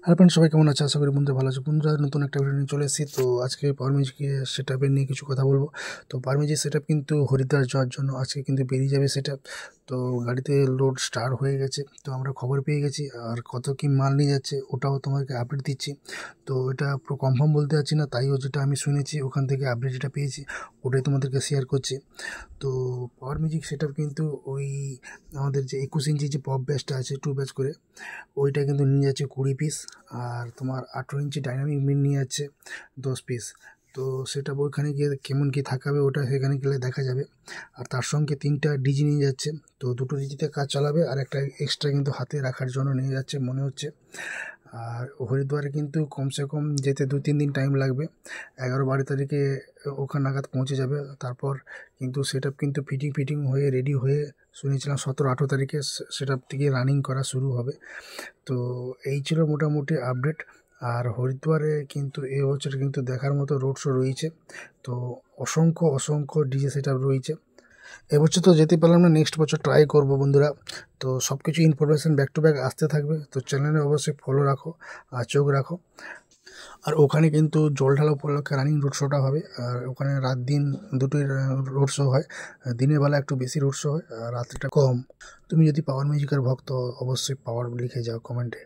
Hello friend, সবাই কেমন আছে? আশা করি বন্ধুরা ভালো আছে। বন্ধুরা, নতুন একটা ভিডিও নিয়ে চলে এসেছি। তো আজকে পাওয়ার ম্যাজিকের সেট আপের নিয়ে কিছু কথা বলবো। তো পাওয়ার ম্যাজিক সেট আপ কিন্তু হরিদ্বার যাওয়ার জন্য আজকে কিন্তু বেরিয়ে যাবে সেট আপ। তো গাড়িতে লোড স্টার্ট হয়ে গেছে, তো আমরা খবর পেয়ে গেছি। আর কত কী মাল নিয়ে যাচ্ছে ওটাও তোমাদেরকে আপডেট দিচ্ছি। তো এটা পুরো কনফার্ম বলতে পারছি না, তাইও যেটা আমি শুনেছি ওখান থেকে আপডেট যেটা পেয়েছি ওটাই তোমাদেরকে শেয়ার করছি। তো পাওয়ার ম্যাজিক সেট আপ কিন্তু ওই আমাদের যে 21 ইঞ্চি যে পপ ব্যাচটা আছে 2 ব্যাচ করে, ওইটা কিন্তু নিয়ে যাচ্ছে 20 পিস। আর তোমার 18 ইঞ্চি ডাইনামিক মিন নিয়ে যাচ্ছে 10 পিস। তো সেটা ওইখানে গিয়ে কেমন কী থাকাবে ওটা সেখানে গেলে দেখা যাবে। আর তার সঙ্গে 3টা ডিজি নিয়ে যাচ্ছে। তো 2টো ডিজিতে কাজ চালাবে, আর একটা এক্সট্রা কিন্তু হাতে রাখার জন্য নিয়ে যাচ্ছে মনে হচ্ছে। আর হরিদ্বারে কিন্তু কমসে কম যেতে 2-3 দিন টাইম লাগবে। 11-12 তারিখে ওখান নাগাদ পৌঁছে যাবে। তারপর কিন্তু সেট আপ কিন্তু ফিটিং হয়ে রেডি হয়ে শুনেছিলাম 17-18 তারিখে সেট আপ থেকে রানিং করা শুরু হবে। তো এই ছিল মোটামুটি আপডেট। আর হরিদ্বারে কিন্তু এবছর কিন্তু দেখার মতো রোড শো রয়েছে। তো অসংখ্য ডিজে সেট আপ রয়েছে। এবছর তো যেতে পারলাম না, নেক্সট বছর ট্রাই করব বন্ধুরা। তো সব কিছু ইনফরমেশান ব্যাক টু ব্যাক আসতে থাকবে, তো চ্যানেলে অবশ্যই ফলো রাখো আর চোখ রাখো। আর ওখানে কিন্তু জল ঢালা উপলক্ষে রানিং রোড শোটা হবে। আর ওখানে রাত দিন দুটোই রোড শো হয়। দিনের বেলা একটু বেশি রোড শো হয়, আর রাত্রিটা কম। তুমি যদি পাওয়ার মিউজিকের ভক্ত অবশ্যই পাওয়ার লিখে যাও কমেন্টে।